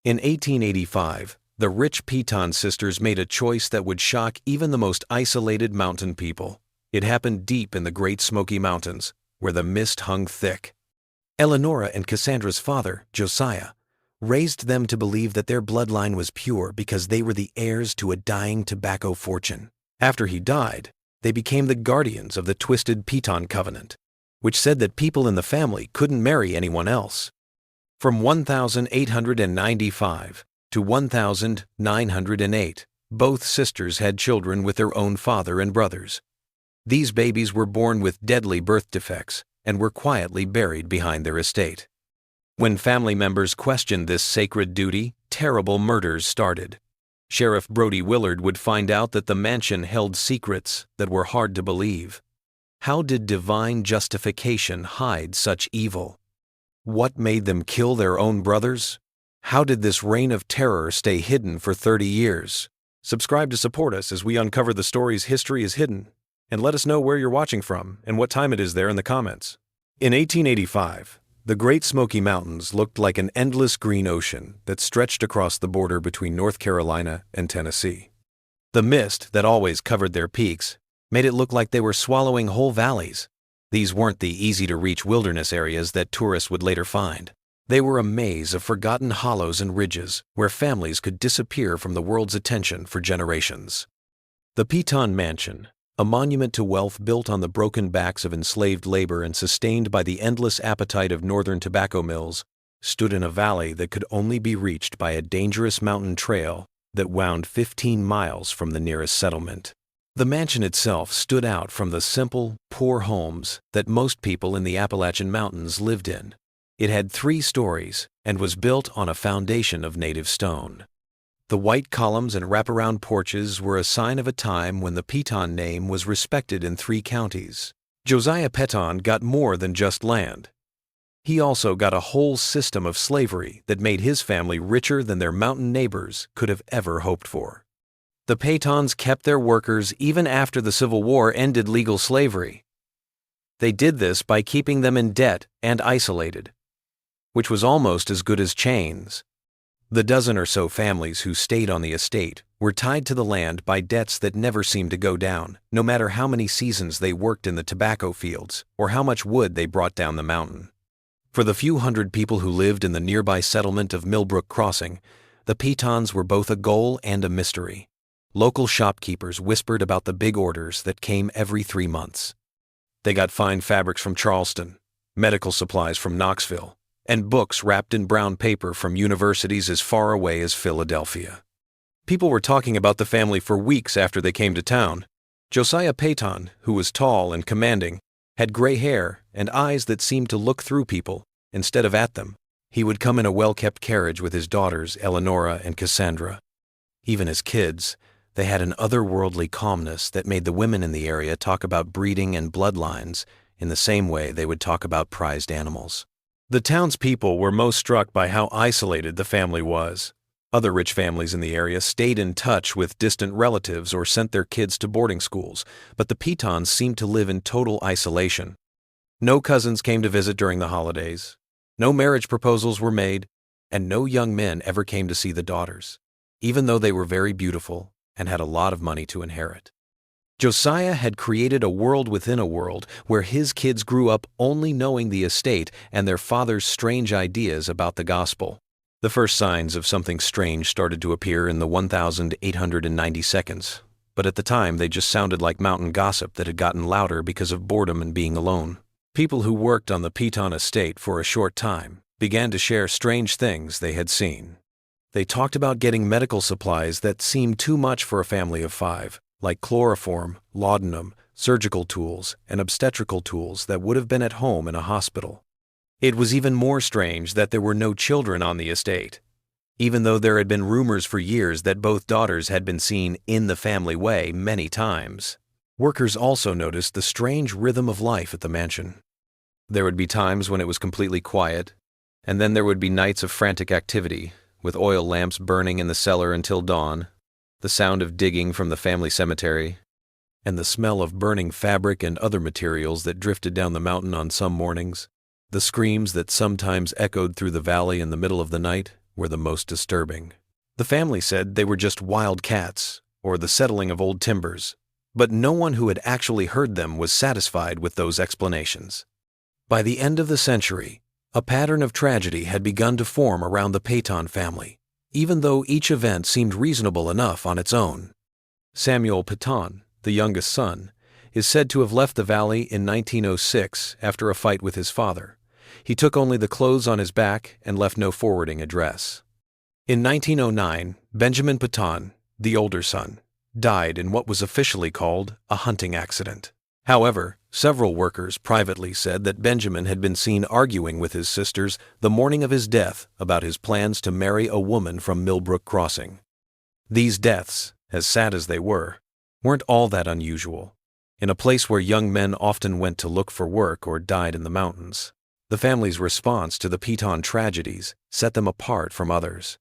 In 1885, the rich Piton sisters made a choice that would shock even the most isolated mountain people. It happened deep in the Great Smoky Mountains, where the mist hung thick. Eleonora and Cassandra's father, Josiah, raised them to believe that their bloodline was pure because they were the heirs to a dying tobacco fortune. After he died, they became the guardians of the twisted Piton covenant, which said that people in the family couldn't marry anyone else. From 1895 to 1908, both sisters had children with their own father and brothers. These babies were born with deadly birth defects and were quietly buried behind their estate. When family members questioned this sacred duty, terrible murders started. Sheriff Brody Willard would find out that the mansion held secrets that were hard to believe. How did divine justification hide such evil? What made them kill their own brothers? How did this reign of terror stay hidden for 30 years? Subscribe to support us as we uncover the stories history is hidden, and let us know where you're watching from and what time it is there in the comments. In 1885, the Great Smoky Mountains looked like an endless green ocean that stretched across the border between North Carolina and Tennessee. The mist that always covered their peaks made it look like they were swallowing whole valleys. These weren't the easy-to-reach wilderness areas that tourists would later find. They were a maze of forgotten hollows and ridges where families could disappear from the world's attention for generations. The Piton Mansion, a monument to wealth built on the broken backs of enslaved labor and sustained by the endless appetite of northern tobacco mills, stood in a valley that could only be reached by a dangerous mountain trail that wound 15 miles from the nearest settlement. The mansion itself stood out from the simple, poor homes that most people in the Appalachian Mountains lived in. It had 3 stories and was built on a foundation of native stone. The white columns and wraparound porches were a sign of a time when the Piton name was respected in 3 counties. Josiah Piton got more than just land. He also got a whole system of slavery that made his family richer than their mountain neighbors could have ever hoped for. The Pitons kept their workers even after the Civil War ended legal slavery. They did this by keeping them in debt and isolated, which was almost as good as chains. The dozen or so families who stayed on the estate were tied to the land by debts that never seemed to go down, no matter how many seasons they worked in the tobacco fields or how much wood they brought down the mountain. For the few hundred people who lived in the nearby settlement of Millbrook Crossing, the Pitons were both a goal and a mystery. Local shopkeepers whispered about the big orders that came every 3 months. They got fine fabrics from Charleston, medical supplies from Knoxville, and books wrapped in brown paper from universities as far away as Philadelphia. People were talking about the family for weeks after they came to town. Josiah Piton, who was tall and commanding, had gray hair and eyes that seemed to look through people instead of at them. He would come in a well-kept carriage with his daughters, Eleonora and Cassandra. Even as kids, they had an otherworldly calmness that made the women in the area talk about breeding and bloodlines in the same way they would talk about prized animals. The townspeople were most struck by how isolated the family was. Other rich families in the area stayed in touch with distant relatives or sent their kids to boarding schools, but the Pitons seemed to live in total isolation. No cousins came to visit during the holidays, no marriage proposals were made, and no young men ever came to see the daughters, even though they were very beautiful and had a lot of money to inherit. Josiah had created a world within a world where his kids grew up only knowing the estate and their father's strange ideas about the gospel. The first signs of something strange started to appear in the 1890 seconds, but at the time they just sounded like mountain gossip that had gotten louder because of boredom and being alone. People who worked on the Piton estate for a short time began to share strange things they had seen. They talked about getting medical supplies that seemed too much for a family of 5, like chloroform, laudanum, surgical tools, and obstetrical tools that would have been at home in a hospital. It was even more strange that there were no children on the estate, even though there had been rumors for years that both daughters had been seen in the family way many times. Workers also noticed the strange rhythm of life at the mansion. There would be times when it was completely quiet, and then there would be nights of frantic activity, with oil lamps burning in the cellar until dawn, the sound of digging from the family cemetery, and the smell of burning fabric and other materials that drifted down the mountain on some mornings, the screams that sometimes echoed through the valley in the middle of the night, were the most disturbing. The family said they were just wild cats, or the settling of old timbers, but no one who had actually heard them was satisfied with those explanations. By the end of the century, a pattern of tragedy had begun to form around the Peyton family, even though each event seemed reasonable enough on its own. Samuel Peyton, the youngest son, is said to have left the valley in 1906 after a fight with his father. He took only the clothes on his back and left no forwarding address. In 1909, Benjamin Peyton, the older son, died in what was officially called a hunting accident. However, several workers privately said that Benjamin had been seen arguing with his sisters the morning of his death about his plans to marry a woman from Millbrook Crossing. These deaths, as sad as they were, weren't all that unusual. In a place where young men often went to look for work or died in the mountains, the family's response to the Peyton tragedies set them apart from others.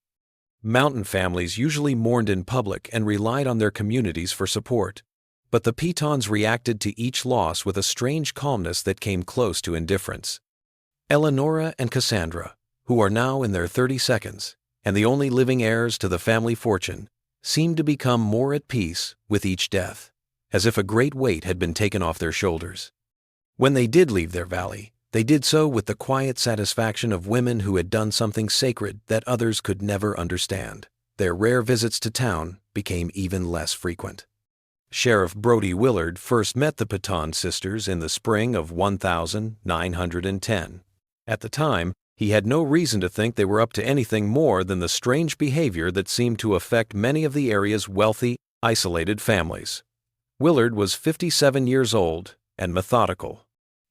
Mountain families usually mourned in public and relied on their communities for support, but the Peytons reacted to each loss with a strange calmness that came close to indifference. Eleonora and Cassandra, who are now in their 32s and the only living heirs to the family fortune, seemed to become more at peace with each death, as if a great weight had been taken off their shoulders. When they did leave their valley, they did so with the quiet satisfaction of women who had done something sacred that others could never understand. Their rare visits to town became even less frequent. Sheriff Brody Willard first met the Peyton sisters in the spring of 1910. At the time, he had no reason to think they were up to anything more than the strange behavior that seemed to affect many of the area's wealthy, isolated families. Willard was 57 years old and methodical.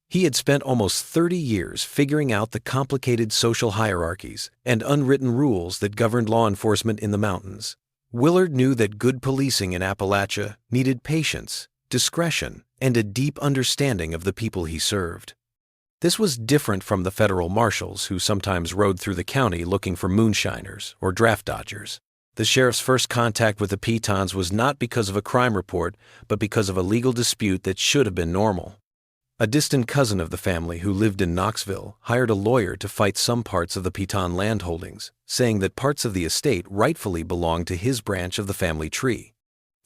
He had spent almost 30 years figuring out the complicated social hierarchies and unwritten rules that governed law enforcement in the mountains. Willard knew that good policing in Appalachia needed patience, discretion, and a deep understanding of the people he served. This was different from the federal marshals who sometimes rode through the county looking for moonshiners or draft dodgers. The sheriff's first contact with the Peytons was not because of a crime report, but because of a legal dispute that should have been normal. A distant cousin of the family who lived in Knoxville hired a lawyer to fight some parts of the Peyton landholdings, saying that parts of the estate rightfully belonged to his branch of the family tree.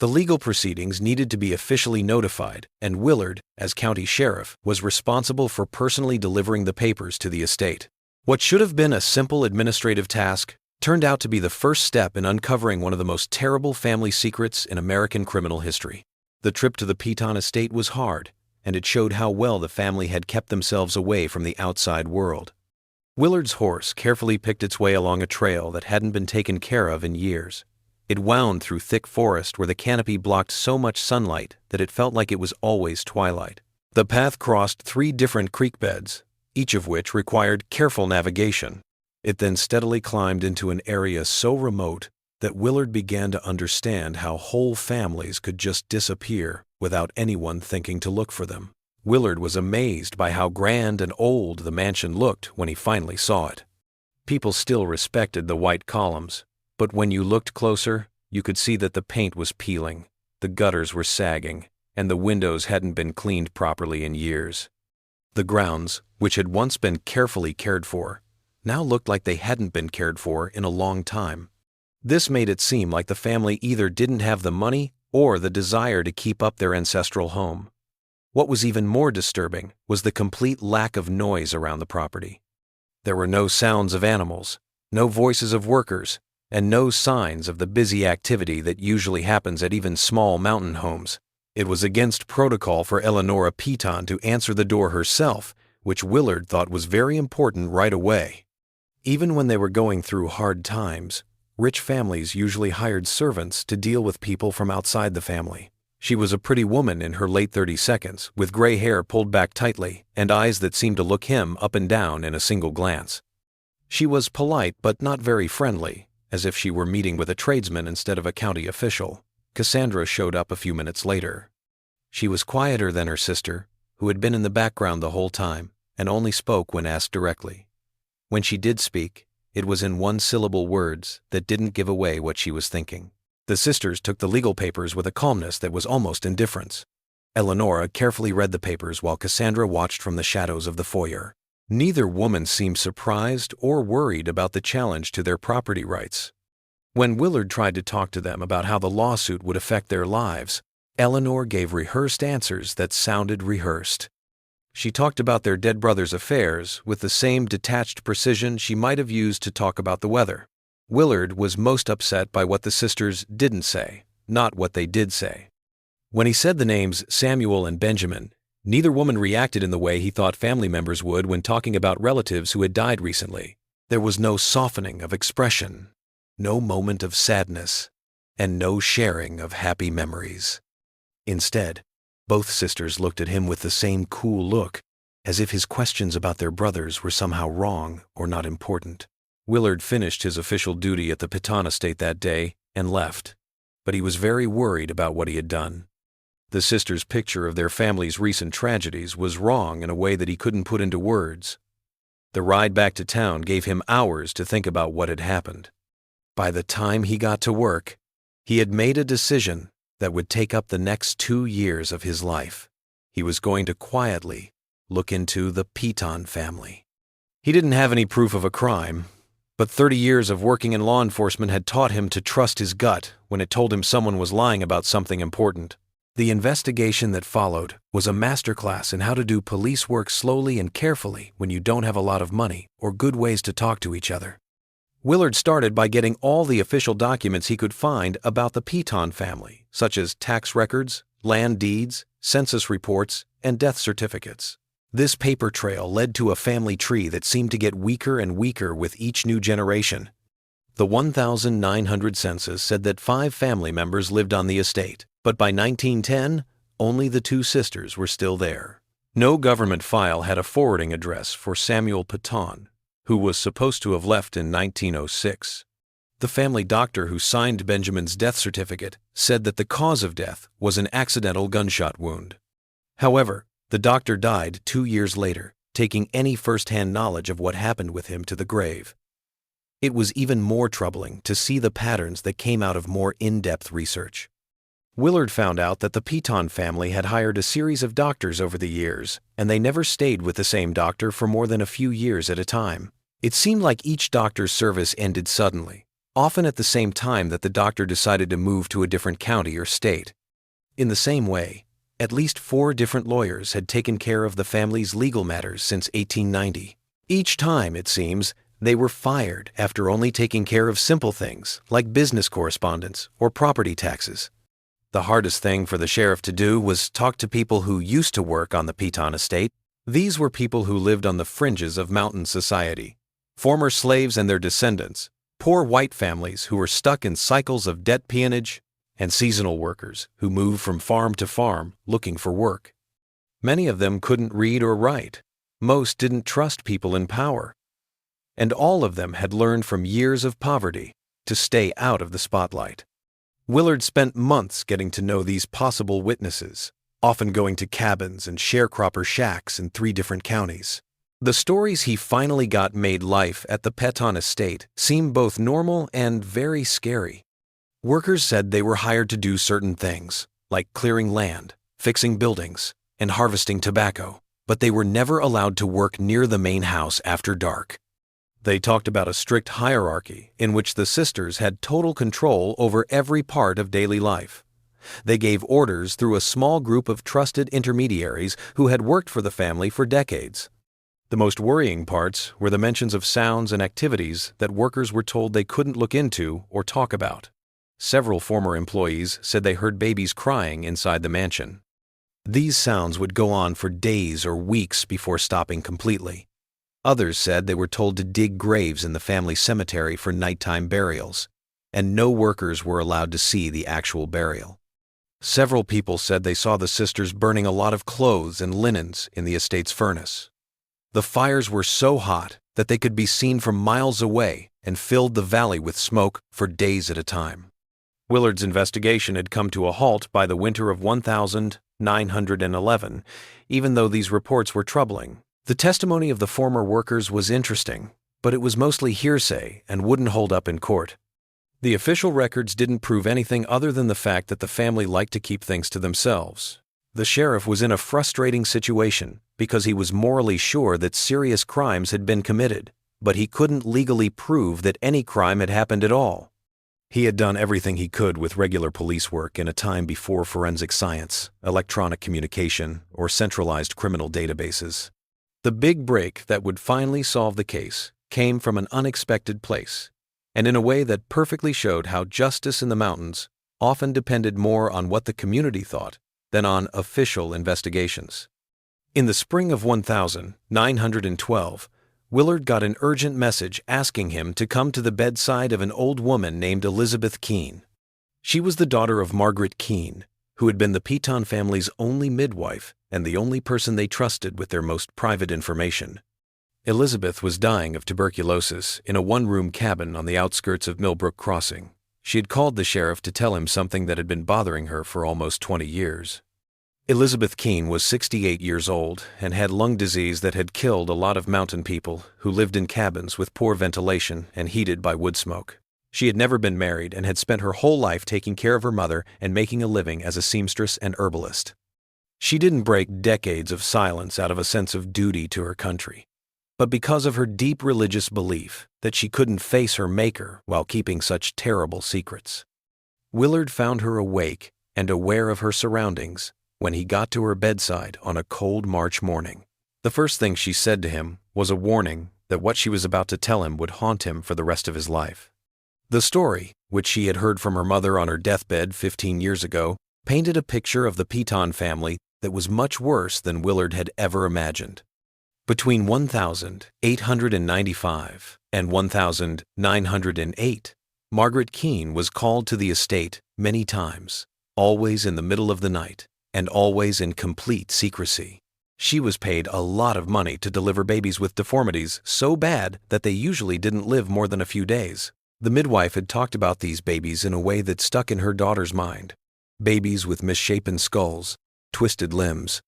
The legal proceedings needed to be officially notified, and Willard, as county sheriff, was responsible for personally delivering the papers to the estate. What should have been a simple administrative task turned out to be the first step in uncovering one of the most terrible family secrets in American criminal history. The trip to the Peyton estate was hard, and it showed how well the family had kept themselves away from the outside world. Willard's horse carefully picked its way along a trail that hadn't been taken care of in years. It wound through thick forest where the canopy blocked so much sunlight that it felt like it was always twilight. The path crossed 3 different creek beds, each of which required careful navigation. It then steadily climbed into an area so remote that Willard began to understand how whole families could just disappear without anyone thinking to look for them. Willard was amazed by how grand and old the mansion looked when he finally saw it. People still respected the white columns, but when you looked closer, you could see that the paint was peeling, the gutters were sagging, and the windows hadn't been cleaned properly in years. The grounds, which had once been carefully cared for, now looked like they hadn't been cared for in a long time. This made it seem like the family either didn't have the money or the desire to keep up their ancestral home. What was even more disturbing was the complete lack of noise around the property. There were no sounds of animals, no voices of workers, and no signs of the busy activity that usually happens at even small mountain homes. It was against protocol for Eleonora Peyton to answer the door herself, which Willard thought was very important right away. Even when they were going through hard times, rich families usually hired servants to deal with people from outside the family. She was a pretty woman in her late 30s, with gray hair pulled back tightly and eyes that seemed to look him up and down in a single glance. She was polite but not very friendly, as if she were meeting with a tradesman instead of a county official. Cassandra showed up a few minutes later. She was quieter than her sister, who had been in the background the whole time and only spoke when asked directly. When she did speak, it was in one-syllable words that didn't give away what she was thinking. The sisters took the legal papers with a calmness that was almost indifference. Eleonora carefully read the papers while Cassandra watched from the shadows of the foyer. Neither woman seemed surprised or worried about the challenge to their property rights. When Willard tried to talk to them about how the lawsuit would affect their lives, Eleanor gave rehearsed answers that sounded rehearsed. She talked about their dead brother's affairs with the same detached precision she might have used to talk about the weather. Willard was most upset by what the sisters didn't say, not what they did say. When he said the names Samuel and Benjamin, neither woman reacted in the way he thought family members would when talking about relatives who had died recently. There was no softening of expression, no moment of sadness, and no sharing of happy memories. Instead, both sisters looked at him with the same cool look, as if his questions about their brothers were somehow wrong or not important. Willard finished his official duty at the Pitton estate that day and left, but he was very worried about what he had done. The sisters' picture of their family's recent tragedies was wrong in a way that he couldn't put into words. The ride back to town gave him hours to think about what had happened. By the time he got to work, he had made a decision that would take up the next 2 years of his life. He was going to quietly look into the Pitton family. He didn't have any proof of a crime, but 30 years of working in law enforcement had taught him to trust his gut when it told him someone was lying about something important. The investigation that followed was a masterclass in how to do police work slowly and carefully when you don't have a lot of money or good ways to talk to each other. Willard started by getting all the official documents he could find about the Pitton family, such as tax records, land deeds, census reports, and death certificates. This paper trail led to a family tree that seemed to get weaker and weaker with each new generation. The 1900 census said that 5 family members lived on the estate, but by 1910, only the 2 sisters were still there. No government file had a forwarding address for Samuel Pitton, who was supposed to have left in 1906. The family doctor who signed Benjamin's death certificate said that the cause of death was an accidental gunshot wound. However, the doctor died 2 years later, taking any first-hand knowledge of what happened with him to the grave. It was even more troubling to see the patterns that came out of more in-depth research. Willard found out that the Pitton family had hired a series of doctors over the years, and they never stayed with the same doctor for more than a few years at a time. It seemed like each doctor's service ended suddenly, often at the same time that the doctor decided to move to a different county or state. In the same way, at least 4 different lawyers had taken care of the family's legal matters since 1890. Each time, it seems, they were fired after only taking care of simple things like business correspondence or property taxes. The hardest thing for the sheriff to do was talk to people who used to work on the Pitton estate. These were people who lived on the fringes of mountain society, former slaves and their descendants, poor white families who were stuck in cycles of debt peonage, and seasonal workers who moved from farm to farm looking for work. Many of them couldn't read or write. Most didn't trust people in power. And all of them had learned from years of poverty to stay out of the spotlight. Willard spent months getting to know these possible witnesses, often going to cabins and sharecropper shacks in 3 different counties. The stories he finally got made life at the Pitton estate seemed both normal and very scary. Workers said they were hired to do certain things, like clearing land, fixing buildings, and harvesting tobacco, but they were never allowed to work near the main house after dark. They talked about a strict hierarchy in which the sisters had total control over every part of daily life. They gave orders through a small group of trusted intermediaries who had worked for the family for decades. The most worrying parts were the mentions of sounds and activities that workers were told they couldn't look into or talk about. Several former employees said they heard babies crying inside the mansion. These sounds would go on for days or weeks before stopping completely. Others said they were told to dig graves in the family cemetery for nighttime burials, and no workers were allowed to see the actual burial. Several people said they saw the sisters burning a lot of clothes and linens in the estate's furnace. The fires were so hot that they could be seen from miles away and filled the valley with smoke for days at a time. Willard's investigation had come to a halt by the winter of 1911, even though these reports were troubling. The testimony of the former workers was interesting, but it was mostly hearsay and wouldn't hold up in court. The official records didn't prove anything other than the fact that the family liked to keep things to themselves. The sheriff was in a frustrating situation because he was morally sure that serious crimes had been committed, but he couldn't legally prove that any crime had happened at all. He had done everything he could with regular police work in a time before forensic science, electronic communication, or centralized criminal databases. The big break that would finally solve the case came from an unexpected place, and in a way that perfectly showed how justice in the mountains often depended more on what the community thought than on official investigations. In the spring of 1912, Willard got an urgent message asking him to come to the bedside of an old woman named Elizabeth Keene. She was the daughter of Margaret Keene, who had been the Piton family's only midwife and the only person they trusted with their most private information. Elizabeth was dying of tuberculosis in a one-room cabin on the outskirts of Millbrook Crossing. She had called the sheriff to tell him something that had been bothering her for almost 20 years. Elizabeth Keene was 68 years old and had lung disease that had killed a lot of mountain people who lived in cabins with poor ventilation and heated by wood smoke. She had never been married and had spent her whole life taking care of her mother and making a living as a seamstress and herbalist. She didn't break decades of silence out of a sense of duty to her country, but because of her deep religious belief that she couldn't face her Maker while keeping such terrible secrets. Willard found her awake and aware of her surroundings when he got to her bedside on a cold March morning. The first thing she said to him was a warning that what she was about to tell him would haunt him for the rest of his life. The story, which she had heard from her mother on her deathbed 15 years ago, painted a picture of the Piton family that was much worse than Willard had ever imagined. Between 1895 and 1908, Margaret Keene was called to the estate many times, always in the middle of the night, and always in complete secrecy. She was paid a lot of money to deliver babies with deformities so bad that they usually didn't live more than a few days. The midwife had talked about these babies in a way that stuck in her daughter's mind. Babies with misshapen skulls, twisted limbs,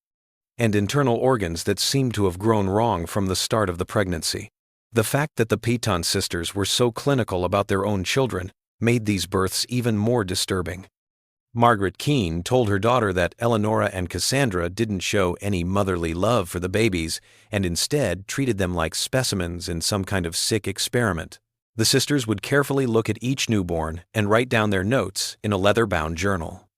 and internal organs that seemed to have grown wrong from the start of the pregnancy. The fact that the Piton sisters were so clinical about their own children made these births even more disturbing. Margaret Keene told her daughter that Eleonora and Cassandra didn't show any motherly love for the babies and instead treated them like specimens in some kind of sick experiment. The sisters would carefully look at each newborn and write down their notes in a leather-bound journal.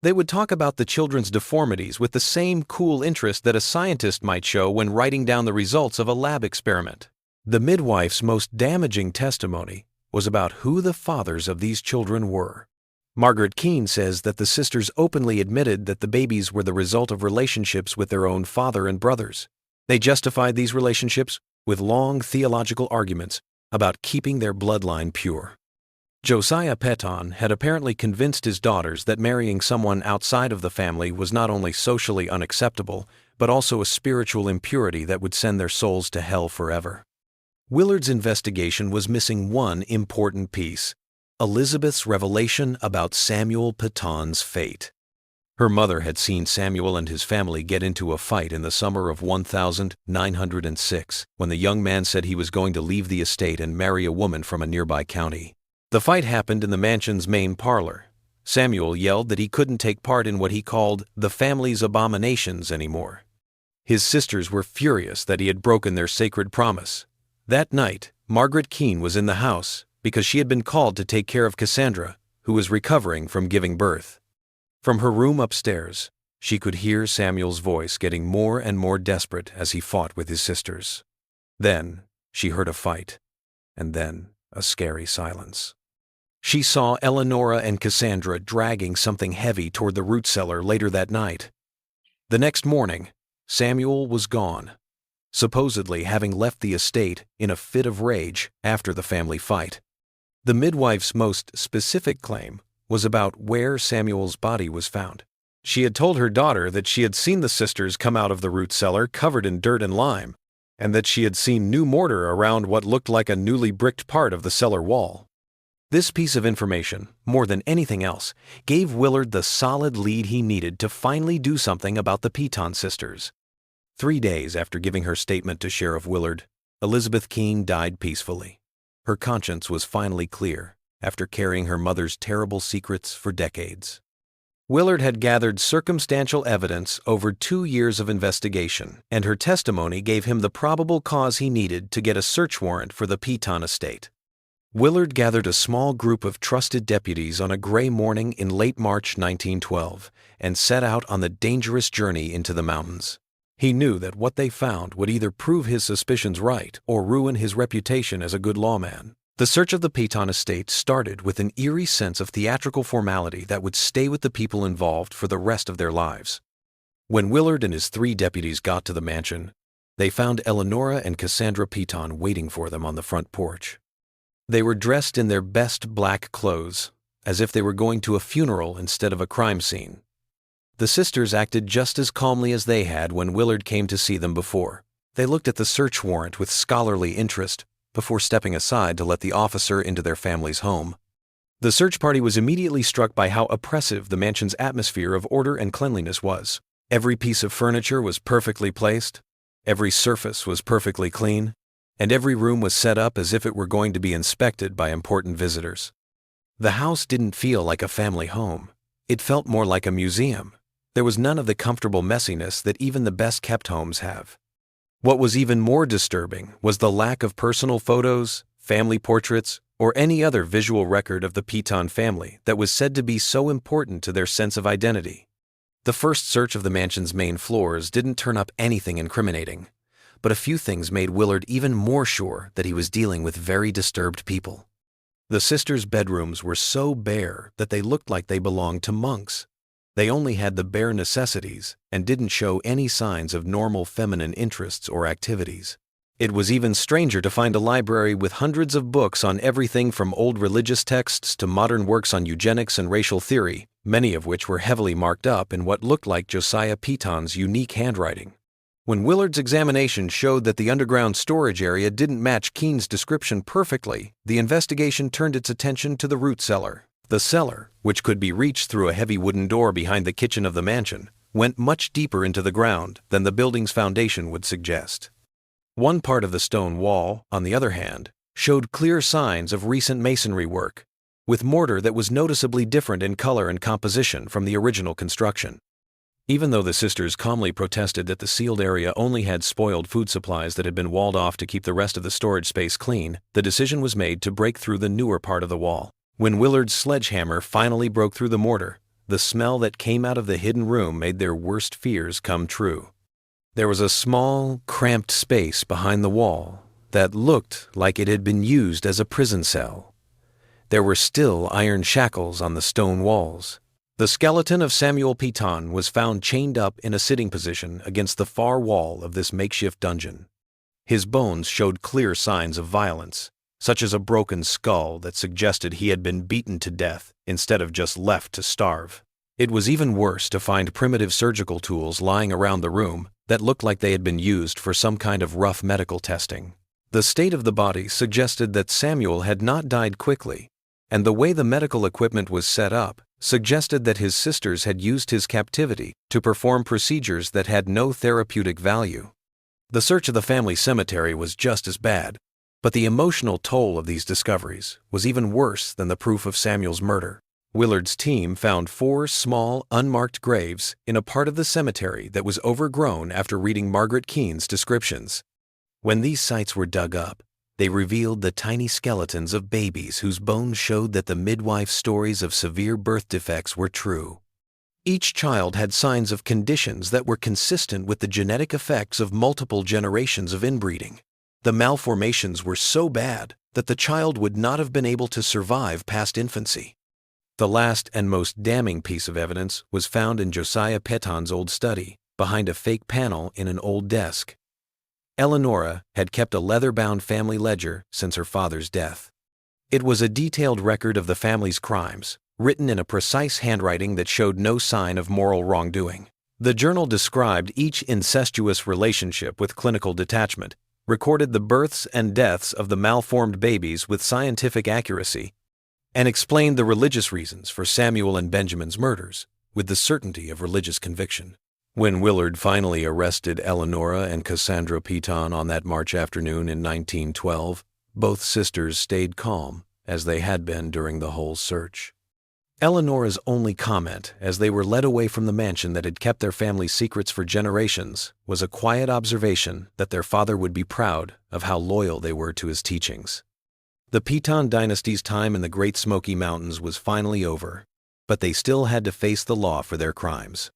They would talk about the children's deformities with the same cool interest that a scientist might show when writing down the results of a lab experiment. The midwife's most damaging testimony was about who the fathers of these children were. Margaret Keene says that the sisters openly admitted that the babies were the result of relationships with their own father and brothers. They justified these relationships with long theological arguments about keeping their bloodline pure. Josiah Piton had apparently convinced his daughters that marrying someone outside of the family was not only socially unacceptable, but also a spiritual impurity that would send their souls to hell forever. Willard's investigation was missing one important piece: Elizabeth's revelation about Samuel Piton's fate. Her mother had seen Samuel and his family get into a fight in the summer of 1906, when the young man said he was going to leave the estate and marry a woman from a nearby county. The fight happened in the mansion's main parlor. Samuel yelled that he couldn't take part in what he called the family's abominations anymore. His sisters were furious that he had broken their sacred promise. That night, Margaret Keene was in the house because she had been called to take care of Cassandra, who was recovering from giving birth. From her room upstairs, she could hear Samuel's voice getting more and more desperate as he fought with his sisters. Then she heard a fight, and then a scary silence. She saw Eleonora and Cassandra dragging something heavy toward the root cellar later that night. The next morning, Samuel was gone, supposedly having left the estate in a fit of rage after the family fight. The midwife's most specific claim was about where Samuel's body was found. She had told her daughter that she had seen the sisters come out of the root cellar covered in dirt and lime, and that she had seen new mortar around what looked like a newly bricked part of the cellar wall. This piece of information, more than anything else, gave Willard the solid lead he needed to finally do something about the Piton sisters. 3 days after giving her statement to Sheriff Willard, Elizabeth Keene died peacefully. Her conscience was finally clear after carrying her mother's terrible secrets for decades. Willard had gathered circumstantial evidence over 2 years of investigation, and her testimony gave him the probable cause he needed to get a search warrant for the Piton estate. Willard gathered a small group of trusted deputies on a gray morning in late March 1912 and set out on the dangerous journey into the mountains. He knew that what they found would either prove his suspicions right or ruin his reputation as a good lawman. The search of the Piton estate started with an eerie sense of theatrical formality that would stay with the people involved for the rest of their lives. When Willard and his 3 deputies got to the mansion, they found Eleonora and Cassandra Piton waiting for them on the front porch. They were dressed in their best black clothes, as if they were going to a funeral instead of a crime scene. The sisters acted just as calmly as they had when Willard came to see them before. They looked at the search warrant with scholarly interest before stepping aside to let the officer into their family's home. The search party was immediately struck by how oppressive the mansion's atmosphere of order and cleanliness was. Every piece of furniture was perfectly placed, every surface was perfectly clean, and every room was set up as if it were going to be inspected by important visitors. The house didn't feel like a family home. It felt more like a museum. There was none of the comfortable messiness that even the best-kept homes have. What was even more disturbing was the lack of personal photos, family portraits, or any other visual record of the Piton family that was said to be so important to their sense of identity. The first search of the mansion's main floors didn't turn up anything incriminating, but a few things made Willard even more sure that he was dealing with very disturbed people. The sisters' bedrooms were so bare that they looked like they belonged to monks. They only had the bare necessities and didn't show any signs of normal feminine interests or activities. It was even stranger to find a library with hundreds of books on everything from old religious texts to modern works on eugenics and racial theory, many of which were heavily marked up in what looked like Josiah Piton's unique handwriting. When Willard's examination showed that the underground storage area didn't match Keene's description perfectly, the investigation turned its attention to the root cellar. The cellar, which could be reached through a heavy wooden door behind the kitchen of the mansion, went much deeper into the ground than the building's foundation would suggest. One part of the stone wall, on the other hand, showed clear signs of recent masonry work, with mortar that was noticeably different in color and composition from the original construction. Even though the sisters calmly protested that the sealed area only had spoiled food supplies that had been walled off to keep the rest of the storage space clean, the decision was made to break through the newer part of the wall. When Willard's sledgehammer finally broke through the mortar, the smell that came out of the hidden room made their worst fears come true. There was a small, cramped space behind the wall that looked like it had been used as a prison cell. There were still iron shackles on the stone walls. The skeleton of Samuel Piton was found chained up in a sitting position against the far wall of this makeshift dungeon. His bones showed clear signs of violence, such as a broken skull that suggested he had been beaten to death instead of just left to starve. It was even worse to find primitive surgical tools lying around the room that looked like they had been used for some kind of rough medical testing. The state of the body suggested that Samuel had not died quickly, and the way the medical equipment was set up suggested that his sisters had used his captivity to perform procedures that had no therapeutic value. The search of the family cemetery was just as bad, but the emotional toll of these discoveries was even worse than the proof of Samuel's murder. Willard's team found 4 small, unmarked graves in a part of the cemetery that was overgrown after reading Margaret Keene's descriptions. When these sites were dug up, they revealed the tiny skeletons of babies whose bones showed that the midwife's stories of severe birth defects were true. Each child had signs of conditions that were consistent with the genetic effects of multiple generations of inbreeding. The malformations were so bad that the child would not have been able to survive past infancy. The last and most damning piece of evidence was found in Josiah Piton's old study, behind a fake panel in an old desk. Eleonora had kept a leather-bound family ledger since her father's death. It was a detailed record of the family's crimes, written in a precise handwriting that showed no sign of moral wrongdoing. The journal described each incestuous relationship with clinical detachment, recorded the births and deaths of the malformed babies with scientific accuracy, and explained the religious reasons for Samuel and Benjamin's murders with the certainty of religious conviction. When Willard finally arrested Eleonora and Cassandra Piton on that March afternoon in 1912, both sisters stayed calm, as they had been during the whole search. Eleanora's only comment, as they were led away from the mansion that had kept their family's secrets for generations, was a quiet observation that their father would be proud of how loyal they were to his teachings. The Piton dynasty's time in the Great Smoky Mountains was finally over, but they still had to face the law for their crimes.